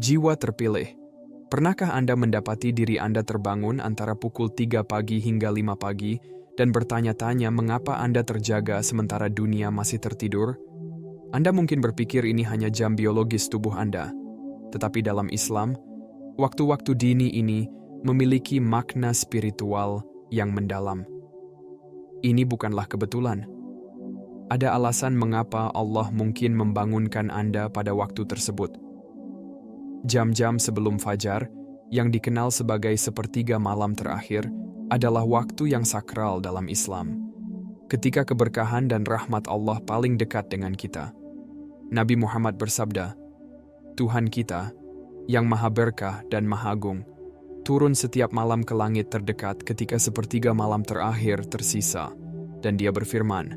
Jiwa terpilih. Pernahkah Anda mendapati diri Anda terbangun antara pukul 3 pagi hingga 5 pagi dan bertanya-tanya mengapa Anda terjaga sementara dunia masih tertidur? Anda mungkin berpikir ini hanya jam biologis tubuh Anda. Tetapi dalam Islam, waktu-waktu dini ini memiliki makna spiritual yang mendalam. Ini bukanlah kebetulan. Ada alasan mengapa Allah mungkin membangunkan Anda pada waktu tersebut. Jam-jam sebelum fajar, yang dikenal sebagai sepertiga malam terakhir, adalah waktu yang sakral dalam Islam. Ketika keberkahan dan rahmat Allah paling dekat dengan kita. Nabi Muhammad bersabda, Tuhan kita, yang maha berkah dan maha agung, turun setiap malam ke langit terdekat ketika sepertiga malam terakhir tersisa, dan dia berfirman,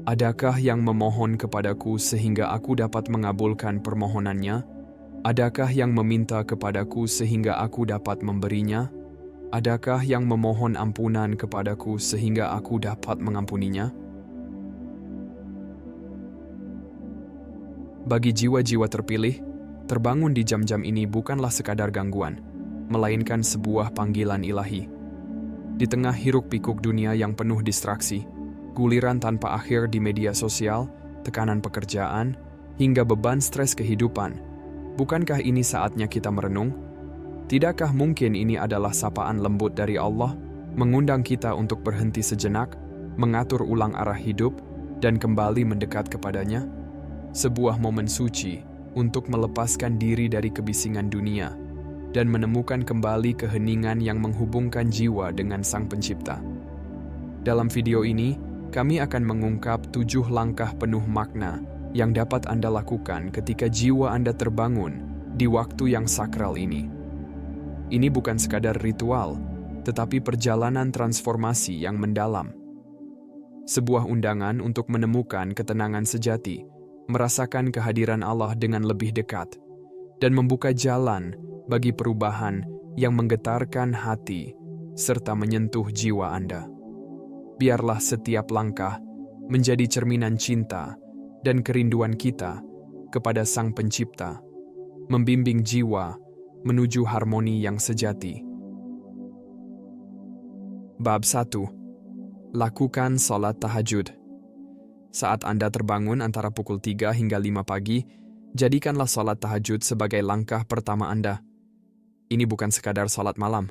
adakah yang memohon kepadaku sehingga aku dapat mengabulkan permohonannya? Adakah yang meminta kepadaku sehingga aku dapat memberinya? Adakah yang memohon ampunan kepadaku sehingga aku dapat mengampuninya? Bagi jiwa-jiwa terpilih, terbangun di jam-jam ini bukanlah sekadar gangguan, melainkan sebuah panggilan ilahi. Di tengah hiruk-pikuk dunia yang penuh distraksi, guliran tanpa akhir di media sosial, tekanan pekerjaan, hingga beban stres kehidupan, bukankah ini saatnya kita merenung? Tidakkah mungkin ini adalah sapaan lembut dari Allah, mengundang kita untuk berhenti sejenak, mengatur ulang arah hidup, dan kembali mendekat kepadanya? Sebuah momen suci untuk melepaskan diri dari kebisingan dunia dan menemukan kembali keheningan yang menghubungkan jiwa dengan Sang Pencipta. Dalam video ini, kami akan mengungkap 7 langkah penuh makna yang dapat Anda lakukan ketika jiwa Anda terbangun di waktu yang sakral ini. Ini bukan sekadar ritual, tetapi perjalanan transformasi yang mendalam. Sebuah undangan untuk menemukan ketenangan sejati, merasakan kehadiran Allah dengan lebih dekat, dan membuka jalan bagi perubahan yang menggetarkan hati serta menyentuh jiwa Anda. Biarlah setiap langkah menjadi cerminan cinta dan kerinduan kita kepada Sang Pencipta, membimbing jiwa menuju harmoni yang sejati. Bab 1. Lakukan salat tahajud. Saat Anda terbangun antara pukul 3 hingga 5 pagi, jadikanlah salat tahajud sebagai langkah pertama Anda. Ini bukan sekadar salat malam,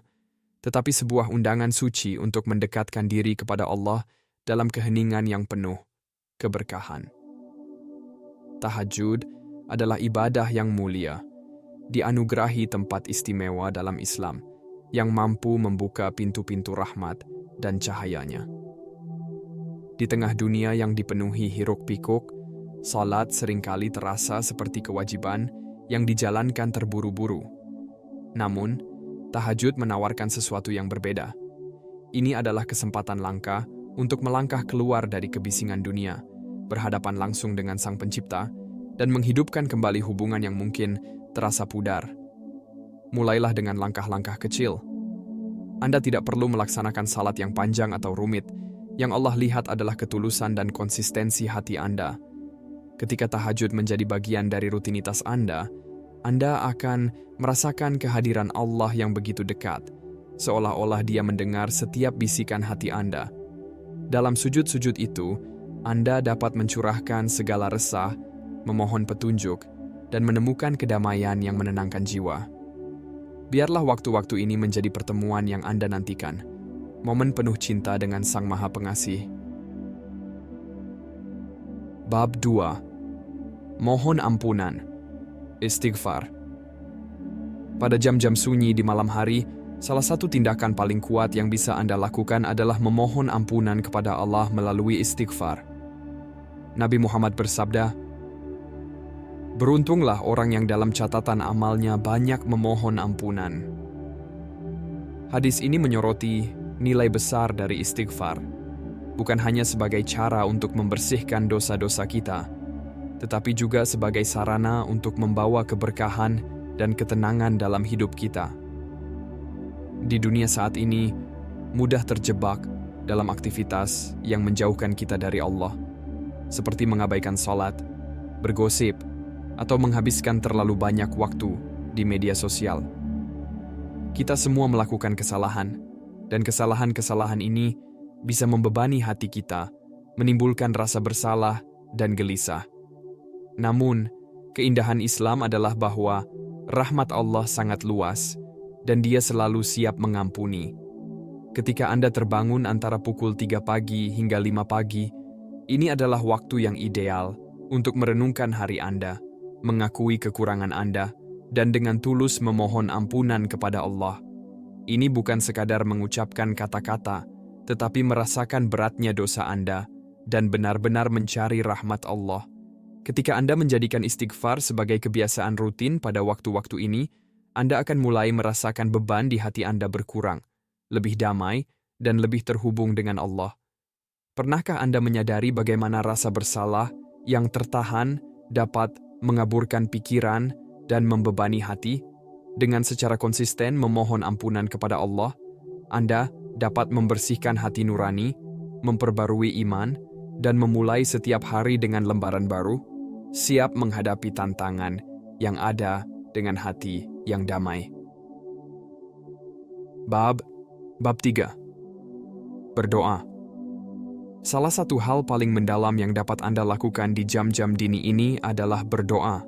tetapi sebuah undangan suci untuk mendekatkan diri kepada Allah dalam keheningan yang penuh keberkahan. Tahajud adalah ibadah yang mulia, dianugerahi tempat istimewa dalam Islam, yang mampu membuka pintu-pintu rahmat dan cahayanya. Di tengah dunia yang dipenuhi hiruk-pikuk, salat seringkali terasa seperti kewajiban yang dijalankan terburu-buru. Namun, tahajud menawarkan sesuatu yang berbeda. Ini adalah kesempatan langka untuk melangkah keluar dari kebisingan dunia, berhadapan langsung dengan Sang Pencipta, dan menghidupkan kembali hubungan yang mungkin terasa pudar. Mulailah dengan langkah-langkah kecil. Anda tidak perlu melaksanakan salat yang panjang atau rumit. Yang Allah lihat adalah ketulusan dan konsistensi hati Anda. Ketika tahajud menjadi bagian dari rutinitas Anda akan merasakan kehadiran Allah yang begitu dekat, seolah-olah Dia mendengar setiap bisikan hati Anda. Dalam sujud-sujud itu, Anda dapat mencurahkan segala resah, memohon petunjuk, dan menemukan kedamaian yang menenangkan jiwa. Biarlah waktu-waktu ini menjadi pertemuan yang Anda nantikan, momen penuh cinta dengan Sang Maha Pengasih. Bab 2. Mohon ampunan. Istighfar. Pada jam-jam sunyi di malam hari, salah satu tindakan paling kuat yang bisa Anda lakukan adalah memohon ampunan kepada Allah melalui istighfar. Nabi Muhammad bersabda, beruntunglah orang yang dalam catatan amalnya banyak memohon ampunan. Hadis ini menyoroti nilai besar dari istighfar, bukan hanya sebagai cara untuk membersihkan dosa-dosa kita, tetapi juga sebagai sarana untuk membawa keberkahan dan ketenangan dalam hidup kita. Di dunia saat ini, mudah terjebak dalam aktivitas yang menjauhkan kita dari Allah, seperti mengabaikan salat, bergosip, atau menghabiskan terlalu banyak waktu di media sosial. Kita semua melakukan kesalahan, dan kesalahan-kesalahan ini bisa membebani hati kita, menimbulkan rasa bersalah dan gelisah. Namun, keindahan Islam adalah bahwa rahmat Allah sangat luas dan Dia selalu siap mengampuni. Ketika Anda terbangun antara pukul 3 pagi hingga 5 pagi, ini adalah waktu yang ideal untuk merenungkan hari Anda, mengakui kekurangan Anda, dan dengan tulus memohon ampunan kepada Allah. Ini bukan sekadar mengucapkan kata-kata, tetapi merasakan beratnya dosa Anda dan benar-benar mencari rahmat Allah. Ketika Anda menjadikan istighfar sebagai kebiasaan rutin pada waktu-waktu ini, Anda akan mulai merasakan beban di hati Anda berkurang, lebih damai, dan lebih terhubung dengan Allah. Pernahkah Anda menyadari bagaimana rasa bersalah yang tertahan dapat mengaburkan pikiran dan membebani hati? Dengan secara konsisten memohon ampunan kepada Allah, Anda dapat membersihkan hati nurani, memperbarui iman, dan memulai setiap hari dengan lembaran baru, siap menghadapi tantangan yang ada dengan hati yang damai. Bab 3. Berdoa. Salah satu hal paling mendalam yang dapat Anda lakukan di jam-jam dini ini adalah berdoa.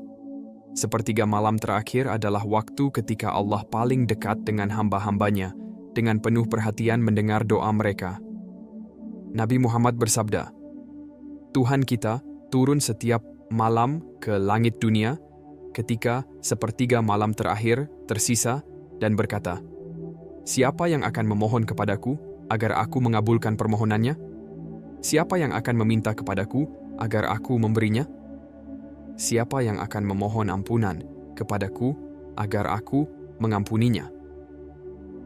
Sepertiga malam terakhir adalah waktu ketika Allah paling dekat dengan hamba-hambanya, dengan penuh perhatian mendengar doa mereka. Nabi Muhammad bersabda, Tuhan kita turun setiap malam ke langit dunia ketika sepertiga malam terakhir tersisa dan berkata, Siapa yang akan memohon kepadaku agar aku mengabulkan permohonannya? Siapa yang akan meminta kepadaku agar aku memberinya? Siapa yang akan memohon ampunan kepadaku agar aku mengampuninya?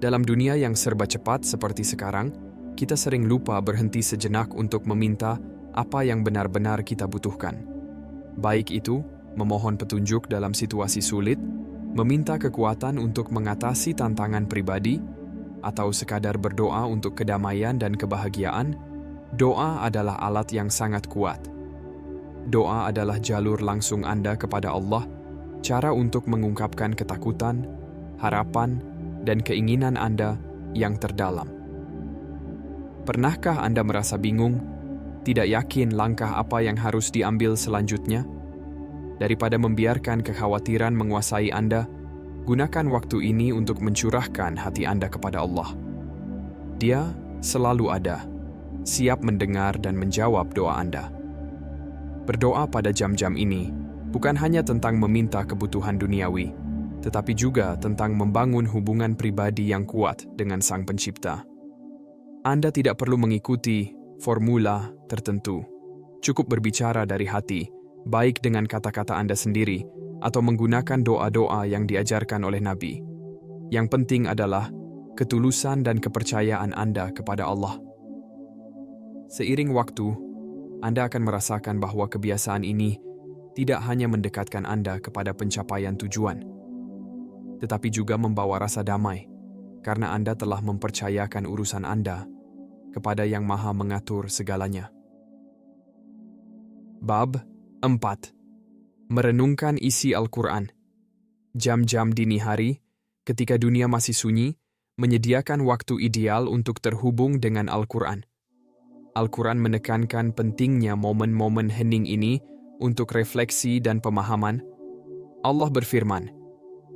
Dalam dunia yang serba cepat seperti sekarang, kita sering lupa berhenti sejenak untuk meminta apa yang benar-benar kita butuhkan. Baik itu, memohon petunjuk dalam situasi sulit, meminta kekuatan untuk mengatasi tantangan pribadi, atau sekadar berdoa untuk kedamaian dan kebahagiaan. Doa adalah alat yang sangat kuat. Doa adalah jalur langsung Anda kepada Allah, cara untuk mengungkapkan ketakutan, harapan, dan keinginan Anda yang terdalam. Pernahkah Anda merasa bingung, tidak yakin langkah apa yang harus diambil selanjutnya? Daripada membiarkan kekhawatiran menguasai Anda, gunakan waktu ini untuk mencurahkan hati Anda kepada Allah. Dia selalu ada, siap mendengar dan menjawab doa Anda. Berdoa pada jam-jam ini bukan hanya tentang meminta kebutuhan duniawi, tetapi juga tentang membangun hubungan pribadi yang kuat dengan Sang Pencipta. Anda tidak perlu mengikuti formula tertentu. Cukup berbicara dari hati, baik dengan kata-kata Anda sendiri atau menggunakan doa-doa yang diajarkan oleh Nabi. Yang penting adalah ketulusan dan kepercayaan Anda kepada Allah. Seiring waktu, Anda akan merasakan bahwa kebiasaan ini tidak hanya mendekatkan Anda kepada pencapaian tujuan, tetapi juga membawa rasa damai, karena Anda telah mempercayakan urusan Anda kepada Yang Maha Mengatur segalanya. Bab 4. Merenungkan isi Al-Quran. Jam-jam dini hari, ketika dunia masih sunyi, menyediakan waktu ideal untuk terhubung dengan Al-Quran. Al-Quran menekankan pentingnya momen-momen hening ini untuk refleksi dan pemahaman. Allah berfirman,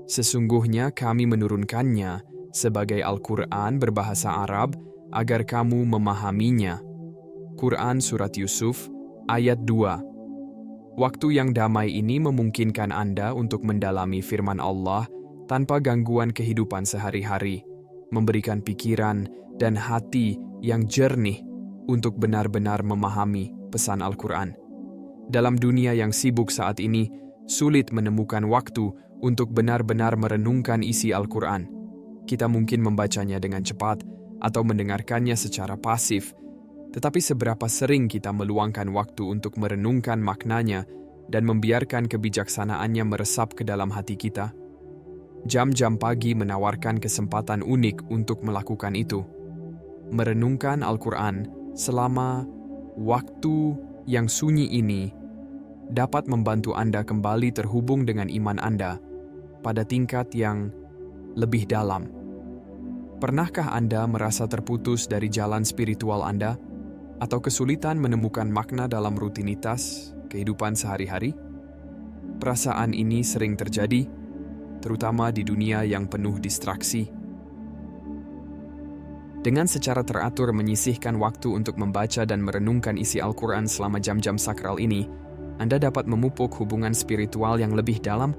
"Sesungguhnya kami menurunkannya sebagai Al-Quran berbahasa Arab agar kamu memahaminya." Quran Surat Yusuf, ayat 2. Waktu yang damai ini memungkinkan Anda untuk mendalami firman Allah tanpa gangguan kehidupan sehari-hari, memberikan pikiran dan hati yang jernih untuk benar-benar memahami pesan Al-Quran. Dalam dunia yang sibuk saat ini, sulit menemukan waktu untuk benar-benar merenungkan isi Al-Quran. Kita mungkin membacanya dengan cepat atau mendengarkannya secara pasif, tetapi seberapa sering kita meluangkan waktu untuk merenungkan maknanya dan membiarkan kebijaksanaannya meresap ke dalam hati kita? Jam-jam pagi menawarkan kesempatan unik untuk melakukan itu. Merenungkan Al-Quran selama waktu yang sunyi ini dapat membantu Anda kembali terhubung dengan iman Anda, pada tingkat yang lebih dalam. Pernahkah Anda merasa terputus dari jalan spiritual Anda atau kesulitan menemukan makna dalam rutinitas kehidupan sehari-hari? Perasaan ini sering terjadi, terutama di dunia yang penuh distraksi. Dengan secara teratur menyisihkan waktu untuk membaca dan merenungkan isi Al-Quran selama jam-jam sakral ini, Anda dapat memupuk hubungan spiritual yang lebih dalam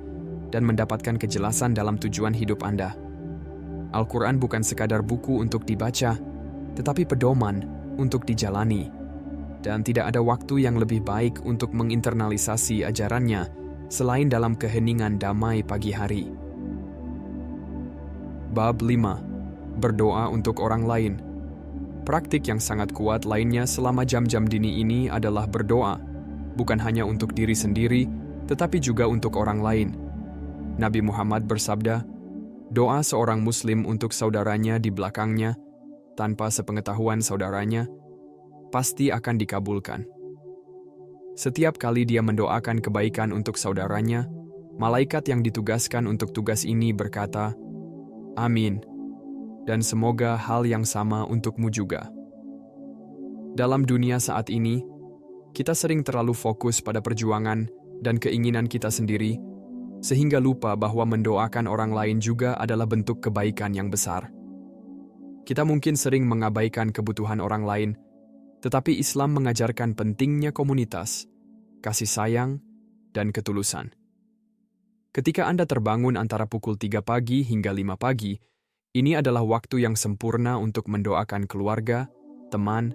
dan mendapatkan kejelasan dalam tujuan hidup Anda. Al-Quran bukan sekadar buku untuk dibaca, tetapi pedoman untuk dijalani. Dan tidak ada waktu yang lebih baik untuk menginternalisasi ajarannya selain dalam keheningan damai pagi hari. Bab 5. Berdoa untuk orang lain. Praktik yang sangat kuat lainnya selama jam-jam dini ini adalah berdoa, bukan hanya untuk diri sendiri, tetapi juga untuk orang lain. Nabi Muhammad bersabda, doa seorang muslim untuk saudaranya di belakangnya, tanpa sepengetahuan saudaranya, pasti akan dikabulkan. Setiap kali dia mendoakan kebaikan untuk saudaranya, malaikat yang ditugaskan untuk tugas ini berkata, "Amin, dan semoga hal yang sama untukmu juga." Dalam dunia saat ini, kita sering terlalu fokus pada perjuangan dan keinginan kita sendiri, sehingga lupa bahwa mendoakan orang lain juga adalah bentuk kebaikan yang besar. Kita mungkin sering mengabaikan kebutuhan orang lain, tetapi Islam mengajarkan pentingnya komunitas, kasih sayang, dan ketulusan. Ketika Anda terbangun antara pukul 3 pagi hingga 5 pagi, ini adalah waktu yang sempurna untuk mendoakan keluarga, teman,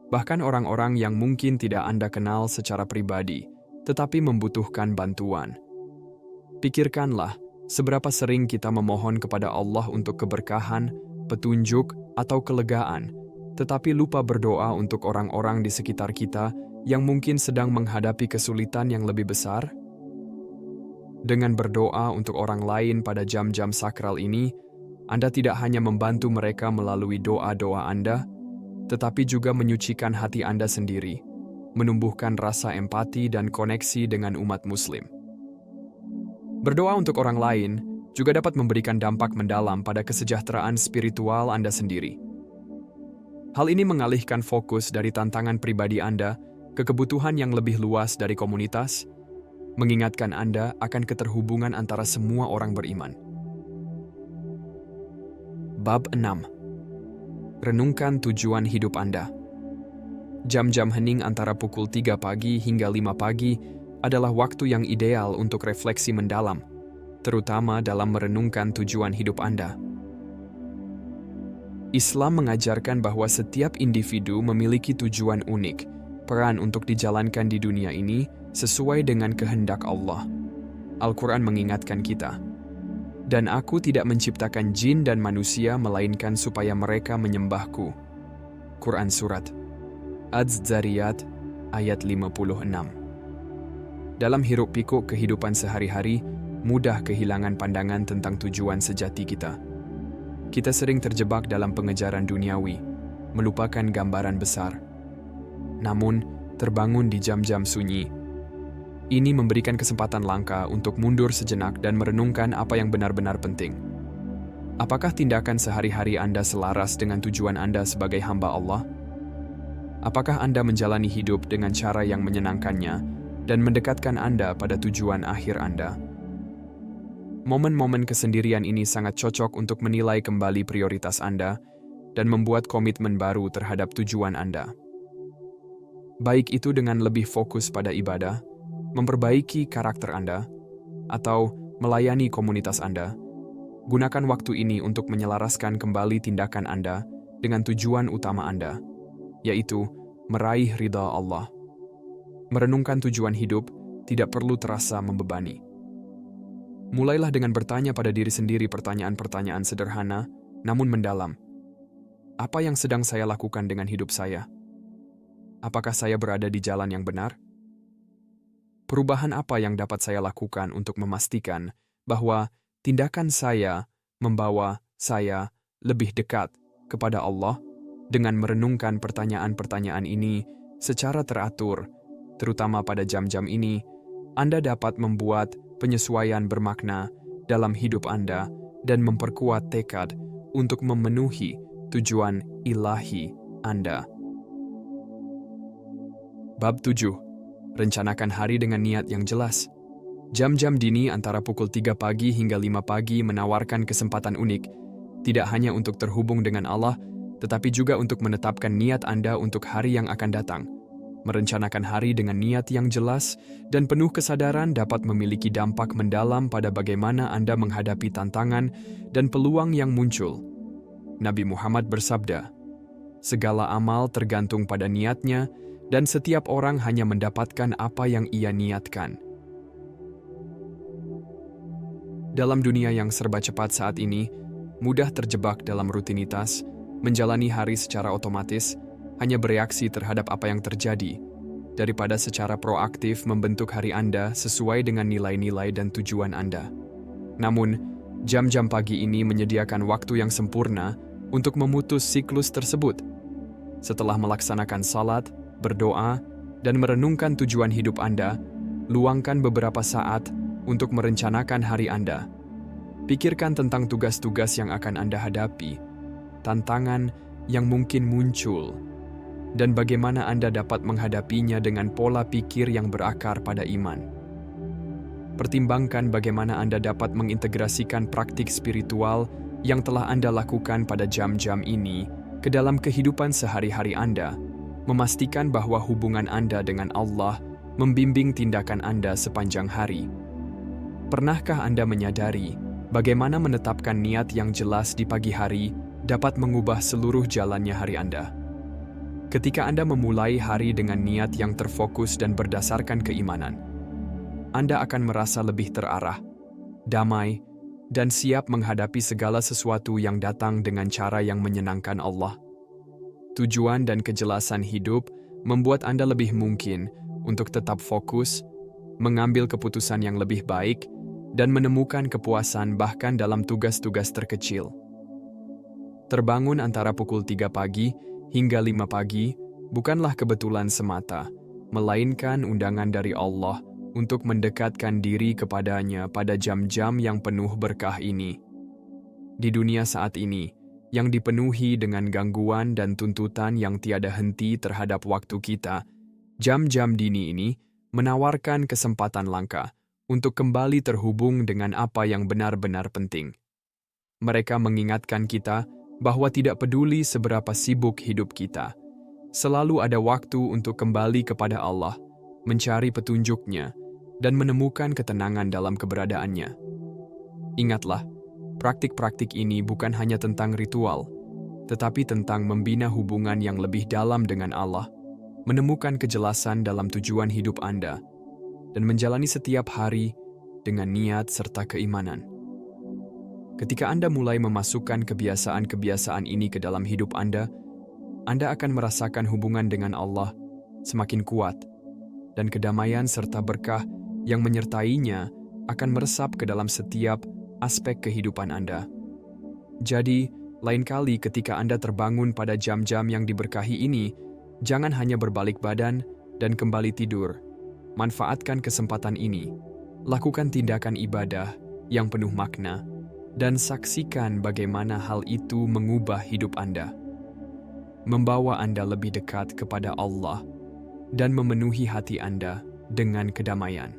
bahkan orang-orang yang mungkin tidak Anda kenal secara pribadi, tetapi membutuhkan bantuan. Pikirkanlah, seberapa sering kita memohon kepada Allah untuk keberkahan, petunjuk, atau kelegaan, tetapi lupa berdoa untuk orang-orang di sekitar kita yang mungkin sedang menghadapi kesulitan yang lebih besar? Dengan berdoa untuk orang lain pada jam-jam sakral ini, Anda tidak hanya membantu mereka melalui doa-doa Anda, tetapi juga menyucikan hati Anda sendiri, menumbuhkan rasa empati dan koneksi dengan umat Muslim. Berdoa untuk orang lain juga dapat memberikan dampak mendalam pada kesejahteraan spiritual Anda sendiri. Hal ini mengalihkan fokus dari tantangan pribadi Anda ke kebutuhan yang lebih luas dari komunitas, mengingatkan Anda akan keterhubungan antara semua orang beriman. Bab 6. Renungkan tujuan hidup Anda. Jam-jam hening antara pukul 3 pagi hingga 5 pagi adalah waktu yang ideal untuk refleksi mendalam, terutama dalam merenungkan tujuan hidup Anda. Islam mengajarkan bahwa setiap individu memiliki tujuan unik, peran untuk dijalankan di dunia ini sesuai dengan kehendak Allah. Al-Quran mengingatkan kita, "Dan aku tidak menciptakan jin dan manusia melainkan supaya mereka menyembahku." Quran Surat Az-Zariyat ayat 56. Dalam hiruk-pikuk kehidupan sehari-hari, mudah kehilangan pandangan tentang tujuan sejati kita. Kita sering terjebak dalam pengejaran duniawi, melupakan gambaran besar. Namun, terbangun di jam-jam sunyi, ini memberikan kesempatan langka untuk mundur sejenak dan merenungkan apa yang benar-benar penting. Apakah tindakan sehari-hari Anda selaras dengan tujuan Anda sebagai hamba Allah? Apakah Anda menjalani hidup dengan cara yang menyenangkannya dan mendekatkan Anda pada tujuan akhir Anda? Momen-momen kesendirian ini sangat cocok untuk menilai kembali prioritas Anda dan membuat komitmen baru terhadap tujuan Anda. Baik itu dengan lebih fokus pada ibadah, memperbaiki karakter Anda, atau melayani komunitas Anda. Gunakan waktu ini untuk menyelaraskan kembali tindakan Anda dengan tujuan utama Anda, yaitu meraih ridha Allah. Merenungkan tujuan hidup tidak perlu terasa membebani. Mulailah dengan bertanya pada diri sendiri pertanyaan-pertanyaan sederhana, namun mendalam. Apa yang sedang saya lakukan dengan hidup saya? Apakah saya berada di jalan yang benar? Perubahan apa yang dapat saya lakukan untuk memastikan bahwa tindakan saya membawa saya lebih dekat kepada Allah? Dengan merenungkan pertanyaan-pertanyaan ini secara teratur, terutama pada jam-jam ini, Anda dapat membuat penyesuaian bermakna dalam hidup Anda dan memperkuat tekad untuk memenuhi tujuan ilahi Anda. Bab 7. Rencanakan hari dengan niat yang jelas. Jam-jam dini antara pukul 3 pagi hingga 5 pagi menawarkan kesempatan unik, tidak hanya untuk terhubung dengan Allah, tetapi juga untuk menetapkan niat Anda untuk hari yang akan datang. Merencanakan hari dengan niat yang jelas dan penuh kesadaran dapat memiliki dampak mendalam pada bagaimana Anda menghadapi tantangan dan peluang yang muncul. Nabi Muhammad bersabda, "Segala amal tergantung pada niatnya, dan setiap orang hanya mendapatkan apa yang ia niatkan." Dalam dunia yang serba cepat saat ini, mudah terjebak dalam rutinitas, menjalani hari secara otomatis, hanya bereaksi terhadap apa yang terjadi, daripada secara proaktif membentuk hari Anda sesuai dengan nilai-nilai dan tujuan Anda. Namun, jam-jam pagi ini menyediakan waktu yang sempurna untuk memutus siklus tersebut. Setelah melaksanakan salat, berdoa, dan merenungkan tujuan hidup Anda, luangkan beberapa saat untuk merencanakan hari Anda. Pikirkan tentang tugas-tugas yang akan Anda hadapi, tantangan yang mungkin muncul, dan bagaimana Anda dapat menghadapinya dengan pola pikir yang berakar pada iman. Pertimbangkan bagaimana Anda dapat mengintegrasikan praktik spiritual yang telah Anda lakukan pada jam-jam ini ke dalam kehidupan sehari-hari Anda, memastikan bahwa hubungan Anda dengan Allah membimbing tindakan Anda sepanjang hari. Pernahkah Anda menyadari bagaimana menetapkan niat yang jelas di pagi hari dapat mengubah seluruh jalannya hari Anda? Ketika Anda memulai hari dengan niat yang terfokus dan berdasarkan keimanan, Anda akan merasa lebih terarah, damai, dan siap menghadapi segala sesuatu yang datang dengan cara yang menyenangkan Allah. Tujuan dan kejelasan hidup membuat Anda lebih mungkin untuk tetap fokus, mengambil keputusan yang lebih baik, dan menemukan kepuasan bahkan dalam tugas-tugas terkecil. Terbangun antara pukul 3 pagi hingga 5 pagi bukanlah kebetulan semata, melainkan undangan dari Allah untuk mendekatkan diri kepadanya pada jam-jam yang penuh berkah ini. Di dunia saat ini, yang dipenuhi dengan gangguan dan tuntutan yang tiada henti terhadap waktu kita, jam-jam dini ini menawarkan kesempatan langka untuk kembali terhubung dengan apa yang benar-benar penting. Mereka mengingatkan kita bahwa tidak peduli seberapa sibuk hidup kita, selalu ada waktu untuk kembali kepada Allah, mencari petunjuknya, dan menemukan ketenangan dalam keberadaannya. Ingatlah, praktik-praktik ini bukan hanya tentang ritual, tetapi tentang membina hubungan yang lebih dalam dengan Allah, menemukan kejelasan dalam tujuan hidup Anda, dan menjalani setiap hari dengan niat serta keimanan. Ketika Anda mulai memasukkan kebiasaan-kebiasaan ini ke dalam hidup Anda akan merasakan hubungan dengan Allah semakin kuat, dan kedamaian serta berkah yang menyertainya akan meresap ke dalam setiap aspek kehidupan Anda. Jadi, lain kali ketika Anda terbangun pada jam-jam yang diberkahi ini, jangan hanya berbalik badan dan kembali tidur. Manfaatkan kesempatan ini, lakukan tindakan ibadah yang penuh makna, dan saksikan bagaimana hal itu mengubah hidup Anda, membawa Anda lebih dekat kepada Allah, dan memenuhi hati Anda dengan kedamaian.